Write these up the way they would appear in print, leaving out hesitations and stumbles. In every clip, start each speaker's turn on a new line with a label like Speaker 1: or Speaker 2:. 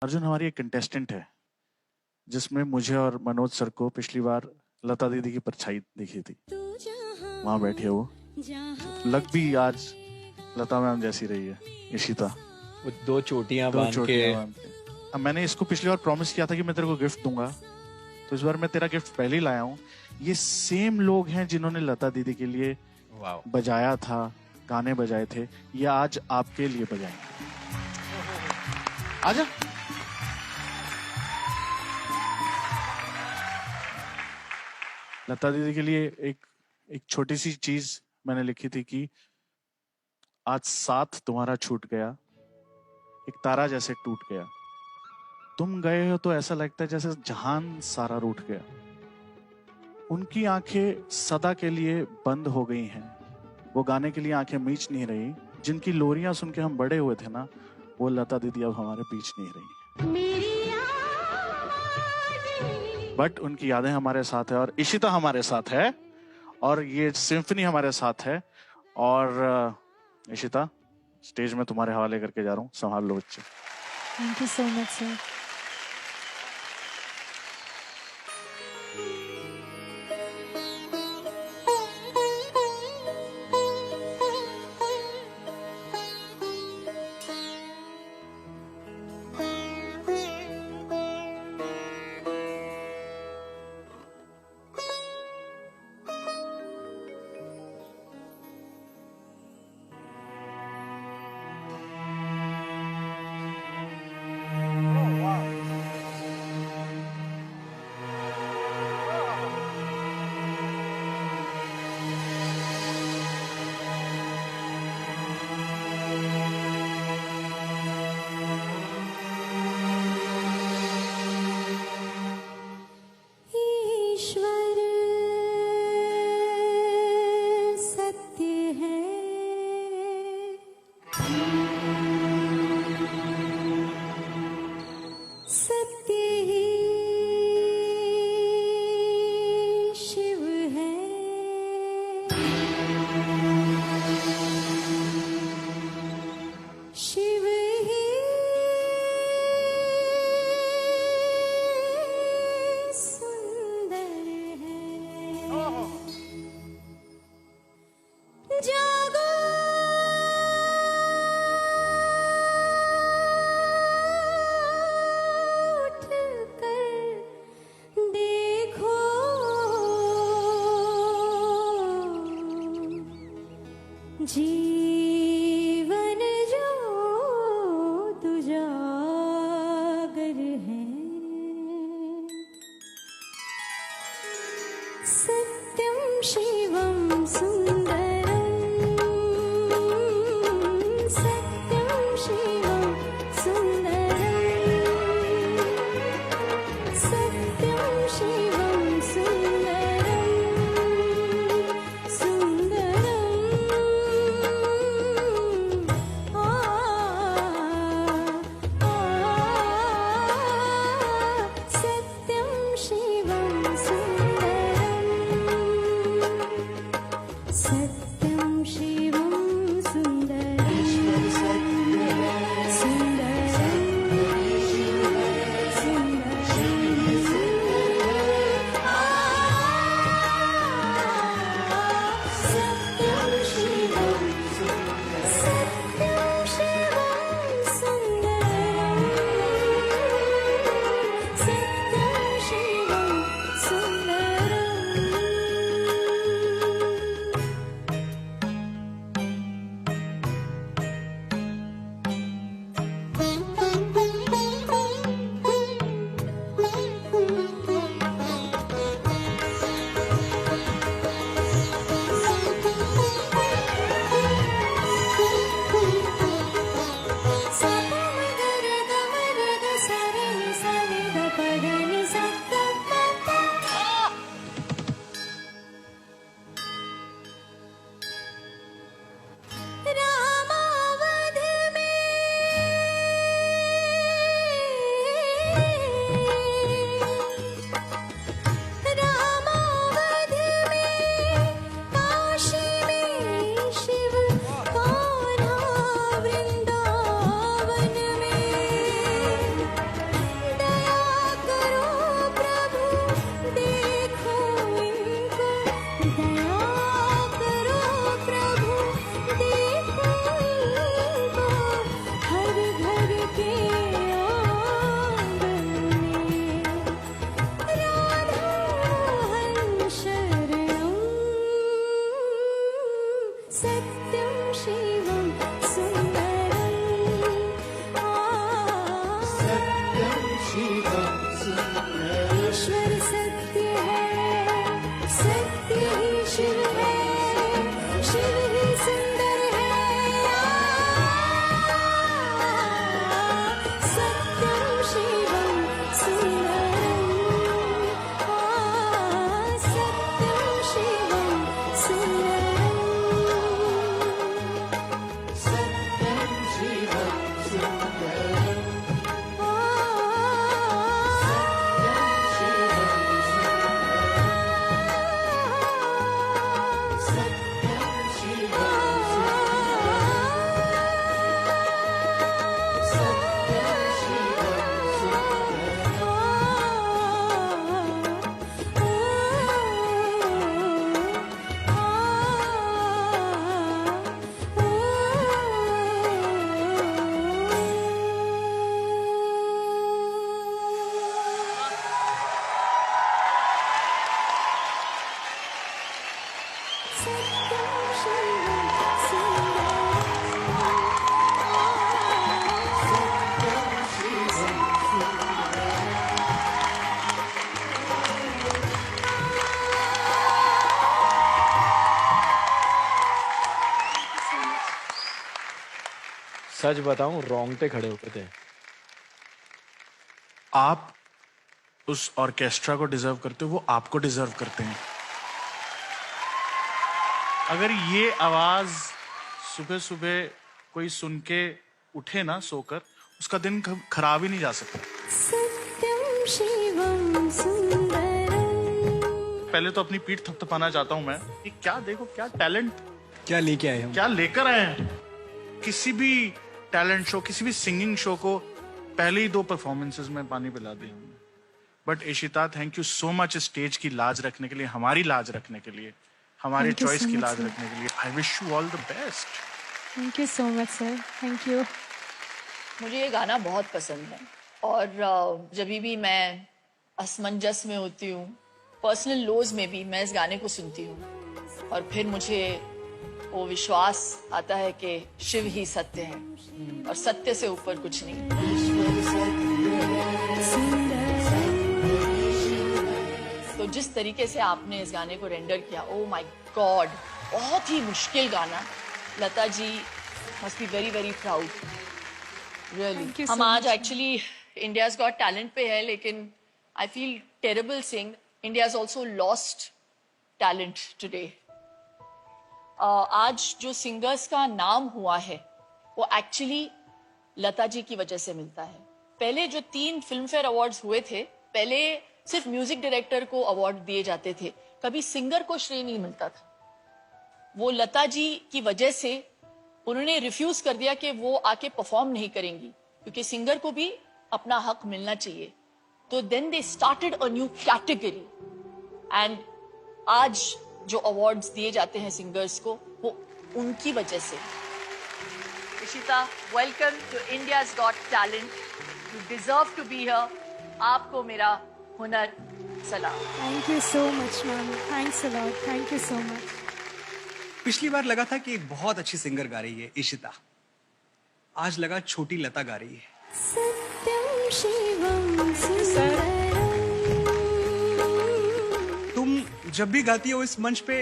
Speaker 1: अर्जुन हमारी एक कंटेस्टेंट है जिसमें मुझे और मनोज सर को पिछली बार लता दीदी की परछाई दिखी थी। वहां बैठी है वो, लग भी आज लता मैम जैसी रही है। इशिता
Speaker 2: वो दो चोटियां बांध के।
Speaker 1: अब मैंने इसको पिछली बार प्रॉमिस किया था कि मैं तेरे को गिफ्ट दूंगा, तो इस बार मैं तेरा गिफ्ट पहले ही लाया हूँ। ये सेम लोग हैं जिन्होंने लता दीदी के लिए बजाया था, गाने बजाए थे, ये आज आपके लिए बजाएंगे। आजा। लता दीदी के लिए एक छोटी सी चीज मैंने लिखी थी कि आज साथ तुम्हारा छूट गया, एक तारा जैसे टूट गया, तुम गए हो तो ऐसा लगता है जैसे जहान सारा रूठ गया। उनकी आंखें सदा के लिए बंद हो गई हैं, वो गाने के लिए आंखें मीच नहीं रही। जिनकी लोरियां सुन के हम बड़े हुए थे ना, वो लता दीदी अब हमारे बीच नहीं रही। बट उनकी यादें हमारे साथ है और इशिता हमारे साथ है और ये सिम्फनी हमारे साथ है। और इशिता, स्टेज में तुम्हारे हवाले करके जा रहा हूँ, संभाल लो बच्चे।
Speaker 3: Thank you so much sir. जीवन जो तुजागर है, सत्यम शिवम सुंदरम, सत्यम शिवम सुंदरम, सत्यम शिवम सुंदरम,
Speaker 2: सच बताऊं, रोंगटे खड़े होते थे।
Speaker 1: आप उस ऑर्केस्ट्रा को डिजर्व करते हो, वो आपको डिजर्व करते हैं। अगर ये आवाज सुबह सुबह कोई सुन के उठे ना सोकर, उसका दिन खराब ही नहीं जा सकता।
Speaker 3: सत्यम शिवम सुंदरम।
Speaker 1: पहले तो अपनी पीठ थपथपाना चाहता हूं मैं कि क्या देखो, क्या टैलेंट,
Speaker 2: क्या लेके आए हम?
Speaker 1: क्या लेकर आए हैं। किसी भी टैलेंट शो, किसी भी सिंगिंग शो को पहले ही 2 परफॉर्मेंसेस में पानी पिला दिया हमने। But Ishita, thank you so much stage की लाज रखने के लिए, हमारी लाज रखने के लिए, हमारे
Speaker 3: Thank you
Speaker 1: चॉइस
Speaker 3: so
Speaker 1: की
Speaker 3: much,
Speaker 1: लाज
Speaker 3: sir.
Speaker 1: रखने के लिए। I wish you all the best.
Speaker 3: Thank you so much sir, thank you.
Speaker 4: मुझे ये गाना बहुत पसंद है और जब भी मैं असमंजस में होती हूँ, पर्सनल लोज में भी मैं इस गाने को सुनती हूँ और फिर मुझे वो विश्वास आता है कि शिव ही सत्य है और सत्य से ऊपर कुछ नहीं। तो जिस तरीके से आपने इस गाने को रेंडर किया, ओ माय गॉड, बहुत ही मुश्किल गाना। Lata ji must be very very proud, really.
Speaker 3: Thank you so
Speaker 4: हम आज
Speaker 3: much.
Speaker 4: Actually India's got talent पे है, लेकिन I feel terrible since India's also lost talent today. आज जो सिंगर्स का नाम हुआ है वो एक्चुअली लता जी की वजह से मिलता है। पहले जो 3 फिल्म फेयर अवार्ड्स हुए थे, पहले सिर्फ म्यूजिक डायरेक्टर को अवार्ड दिए जाते थे, कभी सिंगर को श्रेय नहीं मिलता था। वो लता जी की वजह से उन्होंने रिफ्यूज कर दिया कि वो आके परफॉर्म नहीं करेंगी, क्योंकि सिंगर को भी अपना हक मिलना चाहिए। तो then they started a new category and आज जो अवार्ड्स दिए जाते हैं सिंगर्स को, वो उनकी वजह से। Ishita, welcome to India's got Talent. You deserve to be here. आपको मेरा हुनर सलाम।
Speaker 3: Thank you so much ma'am, thanks a lot, thank you so much.
Speaker 5: पिछली बार लगा था कि एक बहुत अच्छी सिंगर गा रही है इशिता, आज लगा छोटी लता गा रही है।
Speaker 3: सत्यम शिवम सुंदरम।
Speaker 5: तुम जब भी गाती हो इस मंच पे,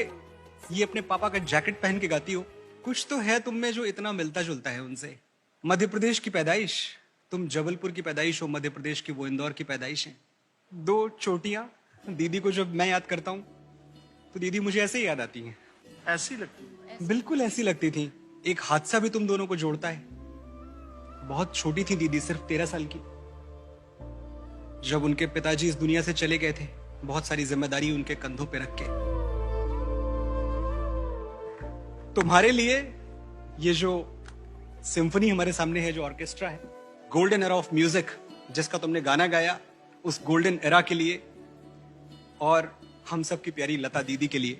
Speaker 5: ये अपने पापा का जैकेट पहन के गाती हो। कुछ तो है तुम में जो इतना मिलता जुलता है उनसे। मध्य प्रदेश की पैदाइश, तुम जबलपुर की पैदाइश हो, मध्य प्रदेश की वो इंदौर की पैदाइश है। 2 चोटियां। दीदी को जब मैं याद करता हूँ तो दीदी मुझे ऐसे ही याद आती हैं।
Speaker 1: ऐसी लगती है।
Speaker 5: बिल्कुल ऐसी लगती थी। एक हादसा भी तुम दोनों को जोड़ता है। बहुत छोटी थी दीदी, सिर्फ 13 साल की, जब उनके पिताजी इस दुनिया से चले गए थे, बहुत सारी जिम्मेदारी उनके कंधों पे रख के। तुम्हारे लिए ये जो सिम्फनी हमारे सामने है, जो ऑर्केस्ट्रा है, गोल्डन एरा ऑफ म्यूजिक, जिसका तुमने गाना गाया, उस गोल्डन एरा के लिए और हम सब की प्यारी लता दीदी के लिए